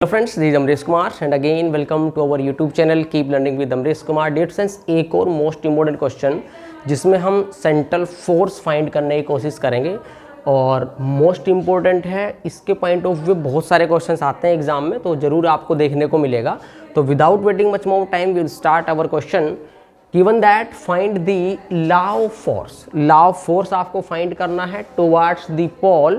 Hello friends, this is Amresh Kumar and again welcome to our YouTube channel Keep Learning with Amresh Kumar। डेट सेंस एक और most important question जिसमें हम central force find करने की कोशिश करेंगे और मोस्ट इम्पोर्टेंट है। इसके पॉइंट ऑफ व्यू बहुत सारे क्वेश्चंस आते हैं एग्जाम में, तो ज़रूर आपको देखने को मिलेगा। तो without waiting much more time will start our question. Given that find the law of force. Law of force आपको फाइंड करना है टुवर्ड्स द पोल,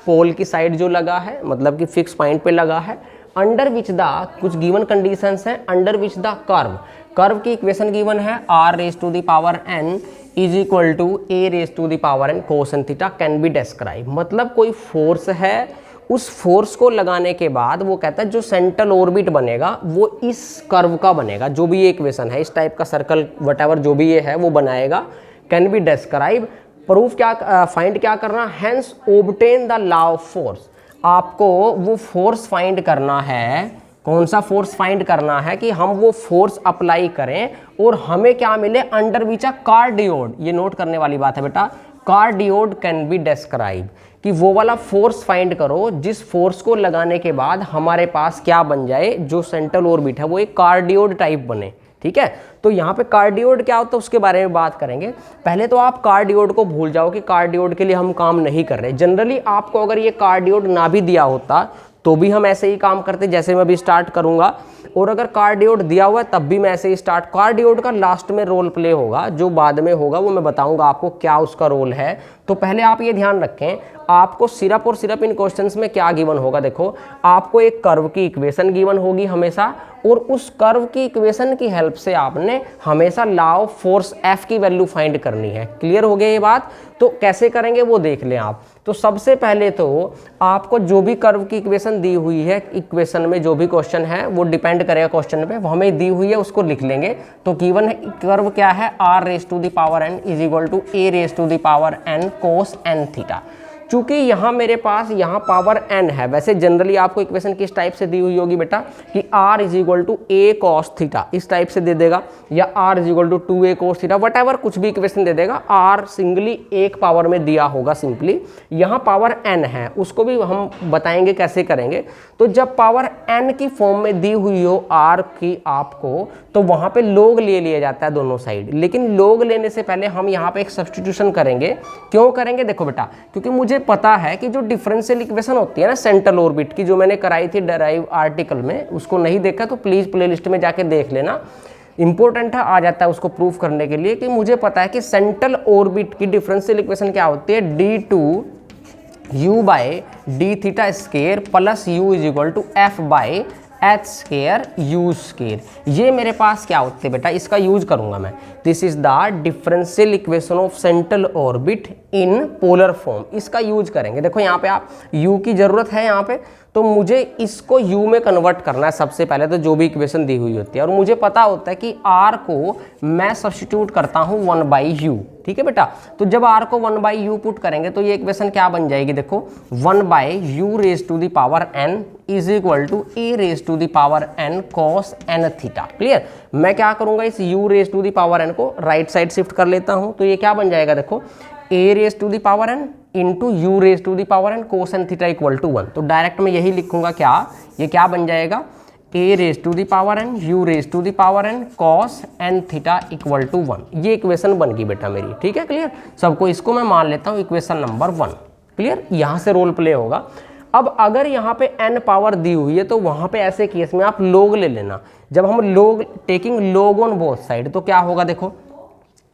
पोल की साइड जो लगा है, मतलब कि फिक्स पॉइंट पे लगा है। अंडर विच द कुछ गिवन कंडीशंस हैं, अंडर विच द कर्व की इक्वेशन गिवन है r raise to the power n is equal to a raise to the power n cos theta can be describe. मतलब कोई force है, उस force को लगाने के बाद वो कहता है जो सेंट्रल ऑर्बिट बनेगा वो इस कर्व का बनेगा। जो भी ये इक्वेशन है, इस टाइप का सर्कल वटेवर जो भी ये है वो बनाएगा, कैन बी डिस्क्राइब। प्रूफ क्या फाइंड क्या करना, hence obtain the law of force. आपको वो फोर्स फाइंड करना है। कौन सा फोर्स फाइंड करना है कि हम वो फोर्स अप्लाई करें और हमें क्या मिले, अंडर विच अ कार्डियोड। ये नोट करने वाली बात है बेटा, कार्डियोड कैन बी डिस्क्राइब, कि वो वाला फोर्स फाइंड करो जिस फोर्स को लगाने के बाद हमारे पास क्या बन जाए, जो सेंट्रल ऑर्बिट है वो एक कार्डियोड टाइप बने। ठीक है, तो यहाँ पे कार्डियोड क्या होता है उसके बारे में बात करेंगे। पहले तो आप कार्डियोड को भूल जाओ कि कार्डियोड के लिए हम काम नहीं कर रहे। जनरली आपको अगर ये कार्डियोड ना भी दिया होता तो भी हम ऐसे ही काम करते जैसे मैं अभी स्टार्ट करूंगा, और अगर कार्डियोड दिया हुआ है तब भी मैं ऐसे ही स्टार्ट। कार्डियोड का लास्ट में रोल प्ले होगा, जो बाद में होगा वो मैं बताऊंगा आपको क्या उसका रोल है। तो पहले आप ये ध्यान रखें, आपको सिर्फ और सिर्फ इन क्वेश्चंस में क्या गिवन होगा। देखो, आपको एक कर्व की इक्वेशन गिवन होगी हमेशा, और उस कर्व की इक्वेशन की हेल्प से आपने हमेशा लॉ ऑफ फोर्स F की वैल्यू फाइंड करनी है। क्लियर हो गया ये बात? तो कैसे करेंगे वो देख लें आप। तो सबसे पहले तो आपको जो भी कर्व की इक्वेशन दी हुई है, इक्वेशन में जो भी क्वेश्चन है वो डिपेंड करेगा क्वेश्चन पे, वो हमें दी हुई है उसको लिख लेंगे। तो गिवन कर्व क्या है, r raise to the power n is equal to a raise to the power n cos n theta. चूंकि यहाँ मेरे पास यहाँ पावर n है, वैसे जनरली आपको इक्वेशन किस टाइप से दी हुई होगी बेटा कि r is equal to a cos theta, इस टाइप से दे देगा, या r is equal to 2a cos theta, what कुछ भी इक्वेशन दे देगा। r सिंगली एक पावर में दिया होगा सिंपली। यहाँ पावर n है, उसको भी हम बताएंगे कैसे करेंगे। तो जब पावर n की फॉर्म में दी हुई हो r की आपको, तो वहाँ पे log ले लिया जाता है दोनों साइड। लेकिन log लेने से पहले हम यहाँ पे एक सब्स्टिट्यूशन करेंगे। क्यों करेंगे? देखो बेटा, क्योंकि मुझे पता है कि जो डिफरेंशियल इक्वेशन होती है ना सेंट्रल ऑर्बिट की, जो मैंने कराई थी डेराइव आर्टिकल में, उसको नहीं देखा तो प्लीज प्लेलिस्ट में जाके देख लेना, इंपॉर्टेंट है, आ जाता है उसको प्रूफ करने के लिए। कि मुझे पता है कि सेंट्रल ऑर्बिट की डिफरेंशियल इक्वेशन क्या होती है, d2u by D theta square plus u is equal to f by H square U square. ये मेरे पास क्या होते हैं बेटा, इसका यूज करूंगा मैं। This is the differential equation of central orbit in polar form, इसका यूज करेंगे। देखो यहाँ पे आप u की जरूरत है यहाँ पे, तो मुझे इसको u में कन्वर्ट करना है सबसे पहले, तो जो भी इक्वेशन दी हुई होती है। और मुझे पता होता है कि r को मैं सब्स्टिट्यूट करता हूँ 1/u। ठीक है बेटा, तो जब r को 1/u पुट करेंगे तो ये इक्वेशन क्या बन जाएगी, देखो 1/u raise to the power n is equal to a raise to the power n cos n theta. Clear? मैं क्या करूंगा, इस u raise to the power n को राइट साइड शिफ्ट कर लेता हूं, तो ये क्या बन जाएगा, देखो a raise to the power n into U raise to the power n cos n theta equal to 1। तो डायरेक्ट मैं यही लिखूंगा, क्या ये क्या बन जाएगा, a raise to the power n u raise to the power n cos n theta equal to 1। ये इक्वेशन बन गई बेटा मेरी। ठीक है, क्लियर सबको? इसको मैं मान लेता हूँ इक्वेशन नंबर 1। क्लियर? यहाँ से रोल प्ले होगा। अब अगर यहाँ पे n पावर दी हुई है तो वहाँ पे ऐसे केस में आप log ले लेना। जब हम log taking log on both side, तो क्या होगा, देखो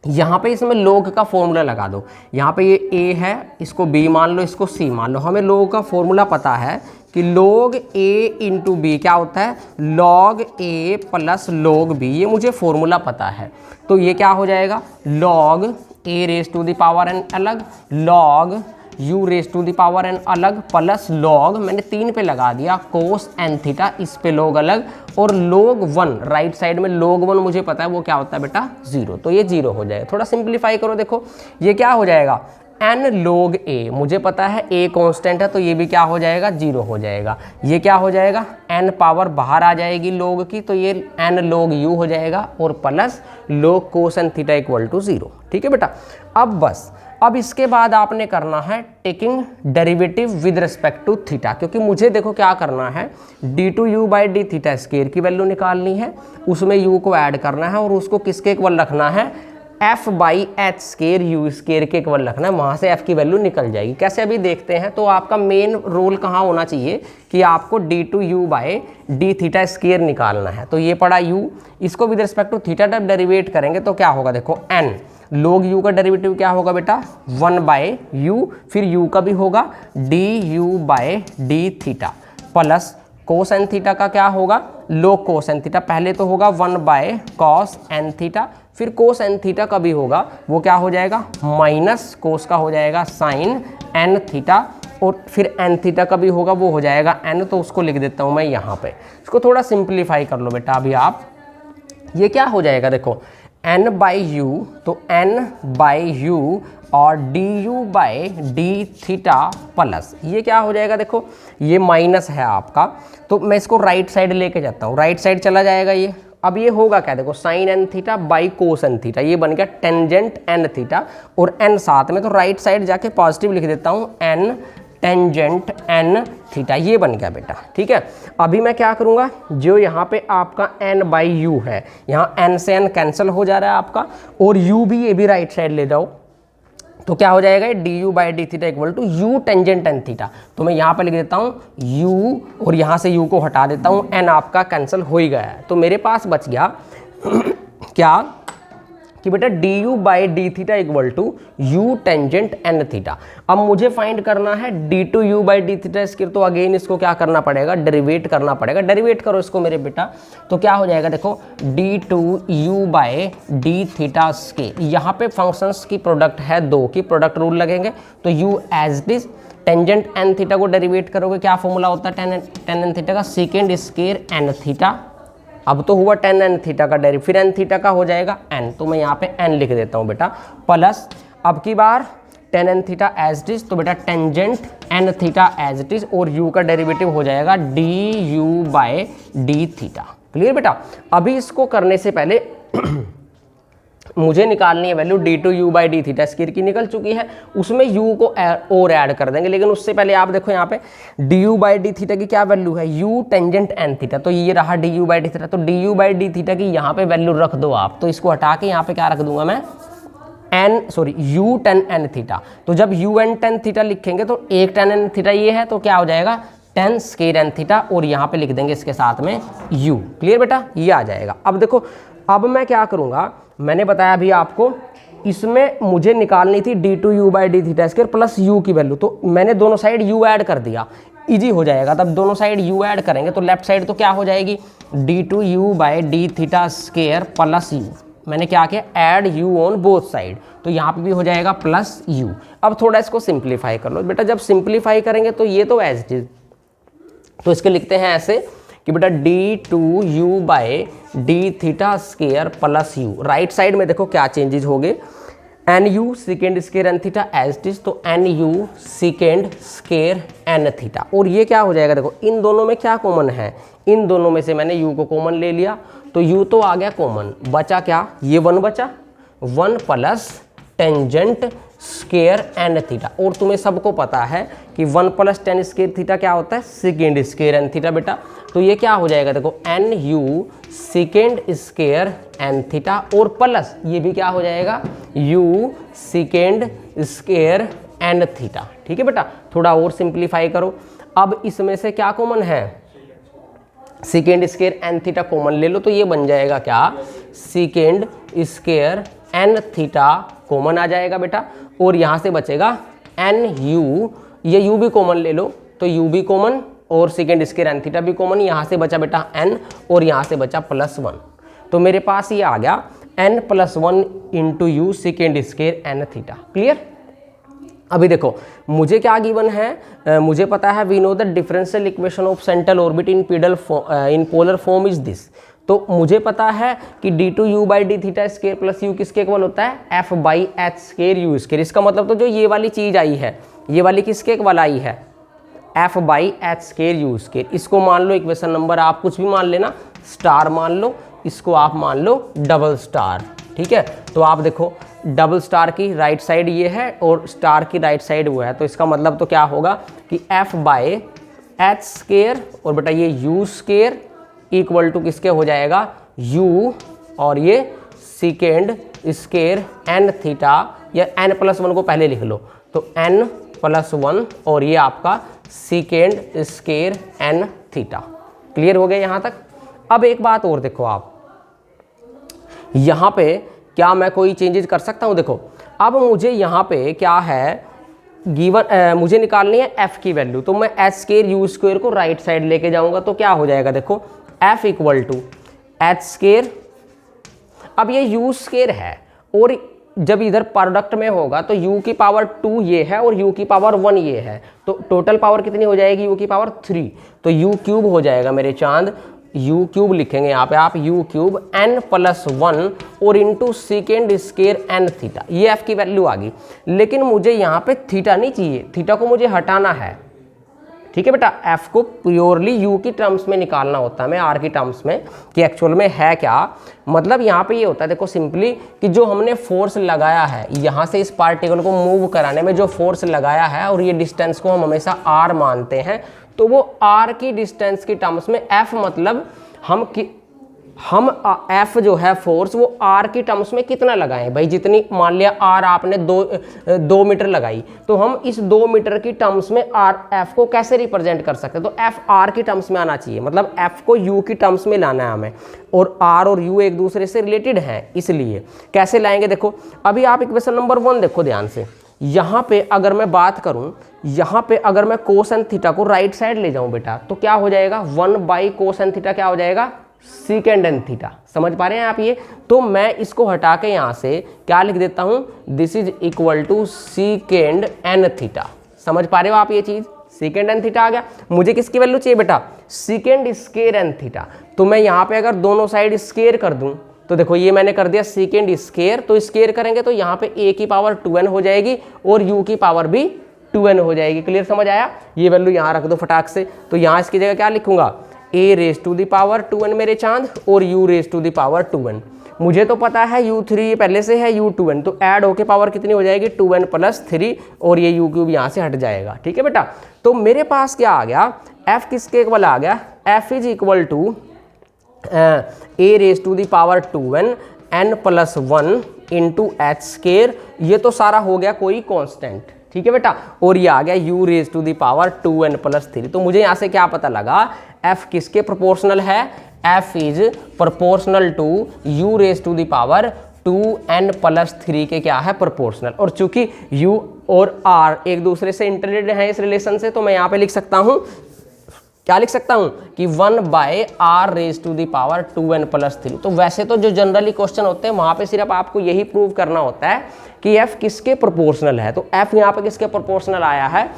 यहाँ पे इसमें log का फॉर्मूला लगा दो। यहाँ पे ये a है, इसको b मान लो, इसको c मान लो। हमें log का फॉर्मूला पता है कि log a इंटू बी क्या होता है, log a plus log b, ये मुझे फॉर्मूला पता है। तो ये क्या हो जाएगा, log a raise to the power n अलग, log u raise to the power n अलग, प्लस log मैंने 3 पे लगा दिया cos n थीटा, इस पे log अलग, और log 1 राइट साइड में log 1 मुझे पता है वो क्या होता है बेटा, 0। तो ये 0 हो जाएगा। थोड़ा सिंप्लीफाई करो, देखो ये क्या हो जाएगा, n log a, मुझे पता है a कांस्टेंट है, तो ये भी क्या हो जाएगा, 0 हो जाएगा। ये क्या हो जाएगा, n पावर बाहर आ जाएगी log की, तो ये n log u हो जाएगा, और plus log cos n theta equal to 0। ठीक है बेटा? अब बस अब इसके बाद आपने करना है taking derivative with respect to theta, क्योंकि मुझे देखो क्या करना है, d2u/d स्केयर की वैल्यू निकालनी है, उसमें u को ऐड करना है और उसको किसके इक्वल रखना है, f/h स्केयर u स्केयर के इक्वल रखना है, वहाँ से f की वैल्यू निकल जाएगी। कैसे अभी देखते हैं। तो आपका मेन रोल कहाँ होना चाहिए कि आपको d2u/d स्केयर निकालना है। तो ये पड़ा u, इसको विद रिस्पेक्ट टू थीटा जब डेरिवेट करेंगे तो क्या होगा, देखो n log u का डेरिवेटिव क्या होगा बेटा 1/u, फिर u का भी होगा du/d plus cos n theta का क्या होगा log cos n थीटा, पहले तो होगा 1/cos n थीटा, फिर cos n थीटा का भी होगा वो क्या हो जाएगा माइनस cos का हो जाएगा sin n थीटा, और फिर n थीटा का भी होगा वो हो जाएगा n, तो उसको लिख देता हूँ मैं यहाँ पे। इसको थोड़ा सिंप्लीफाई कर लो बेटा अभी आप, ये क्या हो जाएगा देखो n/u, तो n/u और du/d प्लस ये क्या हो जाएगा, देखो ये माइनस है आपका, तो मैं इसको राइट साइड लेके जाता हूँ, राइट साइड चला जाएगा ये। अब ये होगा क्या, देखो sin n theta by cos n theta, ये बन गया टेंजेंट n थीटा और n साथ में, तो राइट साइड जाके पॉजिटिव लिख देता हूँ n टेंजेंट n थीटा, ये बन गया बेटा। ठीक है, अभी मैं क्या करूँगा, जो यहाँ पे आपका n/u है, यहाँ n से n कैंसिल हो जा रहा है आपका, और u भी, ये भी राइट साइड ले जाओ, तो क्या हो जाएगा du/d equal to u tangent n theta. तो मैं यहाँ पर लिख देता हूँ u और यहाँ से u को हटा देता हूँ, n आपका कैंसिल हो ही गया है, तो मेरे पास बच गया क्या कि बेटा du/d equal to u tangent n theta. अब मुझे फाइंड करना है d2u/d स्केयर, तो अगेन इसको क्या करना पड़ेगा, डेरिवेट करना पड़ेगा। डेरिवेट करो इसको मेरे बेटा, तो क्या हो जाएगा देखो d2u/d स्केयर, यहाँ पे फंक्शंस की प्रोडक्ट है, दो की प्रोडक्ट रूल लगेंगे, तो u as it is tangent n theta को डेरिवेट करोगे, क्या फॉर्मूला होता है tan n थीटा का, सेकेंड स्केयर n थीटा, अब तो हुआ tan n थीटा का डेरिवेटिव, फिर n थीटा का हो जाएगा n, तो मैं यहाँ पे n लिख देता हूँ बेटा, प्लस अब की बार tan n theta as it is, तो बेटा tangent n theta as it is, और u का डेरिवेटिव हो जाएगा du/d थीटा। क्लियर बेटा। अभी इसको करने से पहले मुझे निकालनी है वैल्यू d2u/d स्केयर की, निकल चुकी है, उसमें u को और ऐड कर देंगे, लेकिन उससे पहले आप देखो यहाँ पे du/d की क्या वैल्यू है, u टेंजेंट n थीटा, तो ये रहा du/d, तो du/d की यहाँ पे वैल्यू रख दो आप, तो इसको हटा के यहाँ पे क्या रख दूंगा मैं u tan n थीटा। तो जब u n tan थीटा लिखेंगे तो एक tan n थीटा ये है, तो क्या हो जाएगा tan स्केयर n थीटा, और यहाँ पे लिख देंगे इसके साथ में u। क्लियर बेटा, ये आ जाएगा। अब देखो, अब मैं क्या करूँगा, मैंने बताया अभी आपको, इसमें मुझे निकालनी थी d2u/d स्केयर प्लस u की वैल्यू, तो मैंने दोनों साइड u ऐड कर दिया, इजी हो जाएगा। तब दोनों साइड u ऐड करेंगे तो लेफ्ट साइड तो क्या हो जाएगी d2u/d स्केयर प्लस u, मैंने क्या किया add u on both side, तो यहाँ पे भी हो जाएगा प्लस u। अब थोड़ा इसको सिंप्लीफाई कर लो बेटा, जब सिंप्लीफाई करेंगे तो ये तो एज इट इज, तो इसके लिखते हैं ऐसे कि बेटा d2u/d square plus u, right side में देखो क्या चेंजेस हो गए, nu second square n theta as it is, तो nu second square n theta, और ये क्या हो जाएगा देखो, इन दोनों में क्या कॉमन है, इन दोनों में से मैंने u को कॉमन ले लिया, तो u तो आ गया कॉमन, बचा क्या, ये 1 बचा, 1 plus tangent square n theta, और तुम्हें सबको पता है कि 1 प्लस tan स्केयर थीटा क्या होता है, सेकेंड स्केयर n थीटा बेटा, तो ये क्या हो जाएगा देखो nu second square n theta, और प्लस ये भी क्या हो जाएगा u second square n theta. ठीक है बेटा, थोड़ा और सिंप्लीफाई करो। अब इसमें से क्या कॉमन है, second square n theta common ले लो, तो ये बन जाएगा क्या, second square n theta common आ जाएगा बेटा, और यहाँ से बचेगा nu, ये u भी कॉमन ले लो, तो u भी कॉमन और सेकेंड स्केयर n थीटा भी कॉमन, यहाँ से बचा बेटा n और यहाँ से बचा +1, तो मेरे पास ये आ गया n+1 into u second square n theta. Clear. अभी देखो मुझे क्या गिवन है, मुझे पता है we know the differential equation of central orbit in polar form is this, तो मुझे पता है कि d2u/d स्केयर प्लस u किसके इक्वल होता है, f/h स्केयर u स्केयर। इसका मतलब तो जो ये वाली चीज़ आई है, ये वाली किसके इक्वल आई है, f/h स्केयर u स्केयर। इसको मान लो इक्वेशन नंबर, आप कुछ भी मान लेना, स्टार मान लो, इसको आप मान लो डबल स्टार। ठीक है, तो आप देखो डबल स्टार की राइट साइड ये है और स्टार की राइट साइड वो है, तो इसका मतलब तो क्या होगा कि f बाय एच स्केयर और बेटा ये u स्केयर इक्वल टू किसके हो जाएगा, u और ये सेकेंड स्केयर n थीटा, या n+1 को पहले लिख लो तो n+1 और ये आपका second square n theta. Clear हो गया यहाँ तक। अब एक बात और देखो आप, यहाँ पे क्या मैं कोई चेंजेस कर सकता हूँ। देखो अब मुझे यहाँ पे क्या है गिवन, मुझे निकालनी है f की वैल्यू, तो मैं h स्केयर u स्क्वेयर को राइट साइड लेके जाऊँगा तो क्या हो जाएगा, देखो f equal to H square, अब ये u स्केयर है और जब इधर प्रोडक्ट में होगा तो u की पावर 2 ये है और u की पावर 1 ये है, तो टोटल पावर कितनी हो जाएगी, u की पावर 3, तो u क्यूब हो जाएगा मेरे चांद, u क्यूब लिखेंगे यहाँ पे आप, u क्यूब n+1 और into second square n theta, ये f की वैल्यू आ गई। लेकिन मुझे यहाँ पे थीटा नहीं चाहिए, थीटा को मुझे हटाना है, ठीक है बेटा। f को प्योरली u की टर्म्स में निकालना होता है, मैं r की टर्म्स में, कि एक्चुअल में है क्या। मतलब यहाँ पे ये होता है देखो सिंपली कि जो हमने फोर्स लगाया है यहाँ से इस पार्टिकल को मूव कराने में जो फोर्स लगाया है और ये डिस्टेंस को हम हमेशा r मानते हैं, तो वो r की डिस्टेंस की टर्म्स में f मतलब हम f जो है फोर्स वो r की टर्म्स में कितना लगाएं भाई, जितनी मान लिया r आपने 2 मीटर लगाई, तो हम इस 2 मीटर की टर्म्स में f को कैसे रिप्रेजेंट कर सकते हैं, तो f r की टर्म्स में आना चाहिए, मतलब f को u की टर्म्स में लाना है हमें, और r और u एक दूसरे से रिलेटेड हैं, इसलिए कैसे लाएंगे। देखो अभी आप इक्वेशन नंबर 1 देखो ध्यान से, यहाँ पे अगर मैं बात करूँ, यहाँ पे अगर मैं कोसेन थीटा को राइट साइड ले जाऊँ बेटा, तो क्या हो जाएगा 1 बाई कोसेन थीटा क्या हो जाएगा, सेकेंड एन थीटा। समझ पा रहे हैं आप ये। तो मैं इसको हटा के यहाँ से क्या लिख देता हूँ, this is equal to second N theta. समझ पा रहे हो आप ये चीज़, सेकेंड एन थीटा आ गया। मुझे किसकी वैल्यू चाहिए बेटा, सेकेंड स्केयर एन थीटा। तो मैं यहाँ पे अगर दोनों साइड स्केयर कर दूँ तो देखो ये मैंने कर दिया सेकेंड स्केयर, तो स्केयर करेंगे तो यहाँ पे a की पावर 2n हो जाएगी और u की पावर भी 2n हो जाएगी। क्लियर समझ आया। ये वैल्यू यहाँ रख दो फटाक से, तो यहाँ इसकी जगह क्या लिखूंगा, a raise to the power 2n मेरे चांद और u raise to the power 2n। मुझे तो पता है u3 पहले से है, u2n तो ऐड होके पावर कितनी हो जाएगी 2n + 3 और ये u क्यूब यहाँ से हट जाएगा। ठीक है बेटा। तो मेरे पास क्या आ गया, f किसके इक्वल आ गया, f is equal to a raise to the power 2n n+1 into H square. ये तो सारा हो गया कोई कांस्टेंट, ठीक है बेटा। और ये आ गया u raise to the power 2n + 3। तो मुझे यहाँ से क्या पता लगा, f किसके प्रोपोर्शनल है, f is proportional to u raise to the power 2n + 3 के क्या है प्रोपोर्शनल। और चूंकि u और r एक दूसरे से इंटरलिंक्ड हैं इस रिलेशन से, तो मैं यहाँ पे लिख सकता हूँ, क्या लिख सकता हूं कि 1 by r raise to the power 2n + 3। तो वैसे तो जो जनरली क्वेश्चन होते हैं वहां पे सिर्फ आपको यही प्रूव करना होता है कि f किसके प्रोपोर्शनल है। तो f यहाँ पे किसके प्रोपोर्शनल आया है,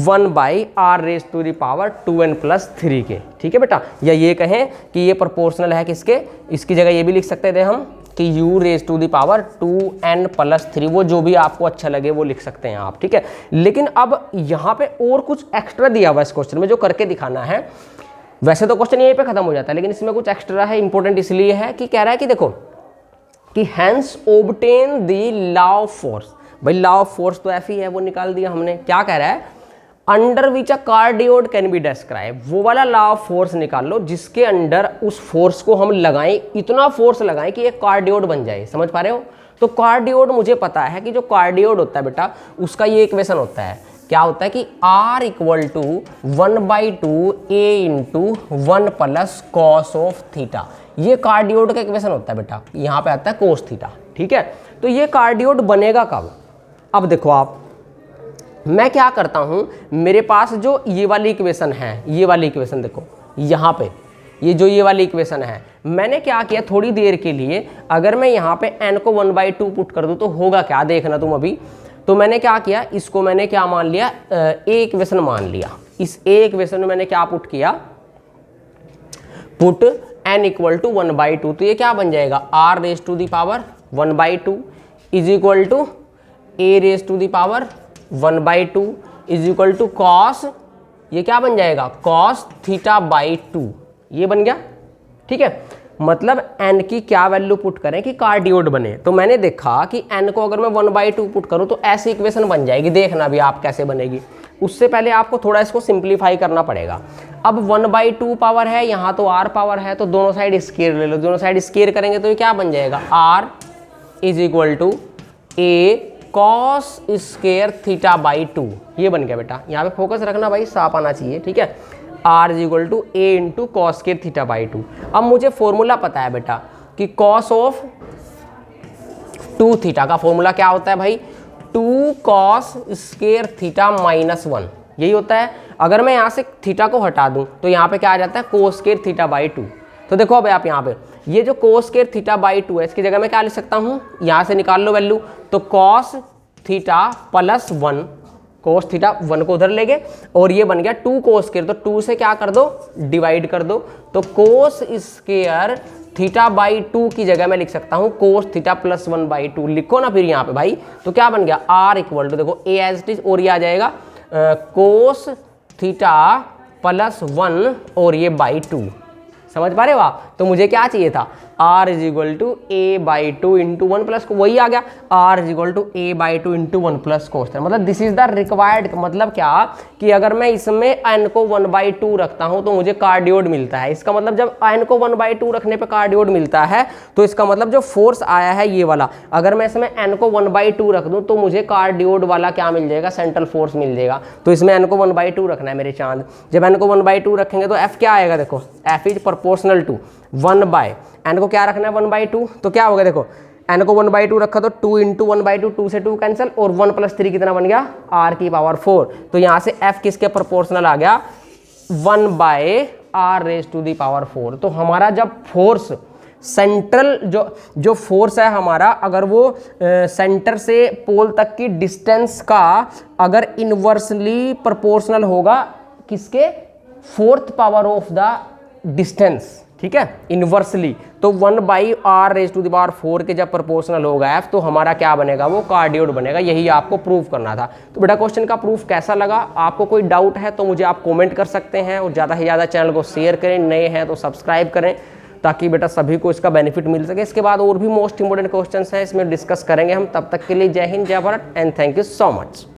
1 by r raise to the power 2n + 3 के। ठीक है बेटा। या ये कहें कि ये प्रोपोर्शनल है किसके, इसकी जगह ये भी लिख सकते थे हम कि u raise to the power 2n + 3, वो जो भी आपको अच्छा लगे वो लिख सकते हैं आप। ठीक है। लेकिन अब यहाँ पे और कुछ एक्स्ट्रा दिया हुआ इस क्वेश्चन में जो करके दिखाना है। वैसे तो क्वेश्चन यहीं पे खत्म हो जाता है, लेकिन इसमें कुछ एक्स्ट्रा है, इंपॉर्टेंट इसलिए है कि कह रहा है कि देखो कि hence obtain the law of force. भाई लॉ ऑफ फोर्स तो एफ ही है, वो निकाल दिया हमने। क्या कह रहा है, under which a cardioid can be describe. वो वाला लॉ ऑफ फोर्स निकाल लो जिसके अंडर उस फोर्स को हम लगाएं, इतना फोर्स लगाएं कि एक कार्डियोड बन जाए। समझ पा रहे हो। तो कार्डियोड मुझे पता है कि जो कार्डियोड होता है बेटा उसका ये इक्वेशन होता है, क्या होता है कि R equal to 1/2 A into 1 + cos of theta. ये कार्डियोड का इक्वेशन होता है बेटा, यहाँ पे आता है कोस थीटा। ठीक है। तो ये कार्डियोड बनेगा कब, अब देखो आप, मैं क्या करता हूं, मेरे पास जो ये वाली इक्वेशन है, ये वाली इक्वेशन देखो यहाँ पे, ये जो ये वाली इक्वेशन है, मैंने क्या किया थोड़ी देर के लिए, अगर मैं यहाँ पे n को 1/2 पुट कर दूं तो होगा क्या, देखना तुम अभी। तो मैंने क्या किया, इसको मैंने क्या मान लिया, ए इक्वेशन मान लिया। इस ए इक्वेशन में मैंने क्या पुट किया, पुट n इक्वल टू 1/2। तो ये क्या बन जाएगा, r raise to the power 1/2 is equal to a raise to the power 1/2 is equal to cos, ये क्या बन जाएगा, कॉस थीटा/2। ये बन गया। ठीक है। मतलब n की क्या वैल्यू पुट करें कि कार्डियोड बने। तो मैंने देखा कि n को अगर मैं 1/2 पुट करूं तो ऐसी इक्वेशन बन जाएगी, देखना भी आप कैसे बनेगी। उससे पहले आपको थोड़ा इसको सिंप्लीफाई करना पड़ेगा। अब 1/2 पावर है, यहाँ तो r पावर है, तो दोनों साइड स्क्वायर ले लो। दोनों साइड स्क्वायर करेंगे तो ये क्या बन जाएगा, r is equal to a cos square theta by 2। ये बन गया बेटा, यहाँ पे फोकस रखना भाई, साफ आना चाहिए, ठीक है। r is equal to a into cos square theta by 2। अब मुझे फॉर्मूला पता है बेटा कि cos ऑफ 2 थीटा का फॉर्मूला क्या होता है भाई, 2 cos स्क्वायर थीटा माइनस 1, यही होता है। अगर मैं यहाँ से थीटा को हटा दूँ तो यहाँ पे क्या आ जाता है, cos स्क्वायर थीटा बाई 2। तो देखो अब आप यहाँ पे ये जो cos स्क्वायर थीटा बाई 2 है, इसकी जगह मैं क्या लिख सकता हूँ, यहाँ से निकाल लो वैल्यू, तो cos theta plus 1, cos theta 1 को उधर ले गए और ये बन गया 2 cos स्क्वायर, तो 2 से क्या कर दो, डिवाइड कर दो। तो cos स्क्वायर थीटा बाई 2 की जगह मैं लिख सकता हूँ cos थीटा प्लस 1/2, लिखो ना फिर यहाँ पे भाई। तो क्या बन गया, r इक्वल टू, देखो a एज इट इज, और ये आ जाएगा cos थीटा प्लस 1 और ये बाई 2। समझ पा रहे हो आप। तो मुझे क्या चाहिए था, r is equal to a/2 into 1 plus, वही आ गया, r is equal to a/2 into 1 plus cos. मतलब दिस इज द रिक्वायर्ड, मतलब क्या कि अगर मैं इसमें n को 1/2 रखता हूं तो मुझे कार्डियोड मिलता है। इसका मतलब जब n को 1/2 रखने पे कार्डियोड मिलता है तो इसका मतलब जो फोर्स आया है ये वाला, अगर मैं इसमें n को 1/2 रख दूं तो मुझे कार्डियोड वाला क्या मिल जाएगा, सेंट्रल फोर्स मिल जाएगा। तो इसमें n को 1/2 रखना है मेरे चांद। जब n को 1/2 रखेंगे तो f क्या आएगा, देखो f is proportional to 1/n को क्या रखना है 1/2, तो क्या होगा, देखो n को 1/2 रखा तो 2 इंटू 1/2, 2 से 2 कैंसिल, और 1 + 3 कितना बन गया, r की पावर 4। तो यहाँ से f किसके प्रोपोर्शनल आ गया, 1/r⁴। तो हमारा जब फोर्स सेंट्रल जो फोर्स है हमारा, अगर वो सेंटर से पोल तक की डिस्टेंस का अगर इनवर्सली प्रोपोर्शनल होगा किसके, 4th power of the distance, ठीक है, इनवर्सली, तो 1/r⁴ के जब प्रोपोर्शनल होगा f, तो हमारा क्या बनेगा, वो कार्डियोड बनेगा। यही आपको प्रूफ करना था। तो बेटा क्वेश्चन का प्रूफ कैसा लगा, आपको कोई डाउट है तो मुझे आप कमेंट कर सकते हैं, और ज़्यादा से ज़्यादा चैनल को शेयर करें, नए हैं तो सब्सक्राइब करें, ताकि बेटा सभी को इसका बेनिफिट मिल सके। इसके बाद और भी मोस्ट इंपोर्टेंट क्वेश्चंस हैं, इसमें डिस्कस करेंगे हम। तब तक के लिए जय हिंद, जय Bharat and thank you so much.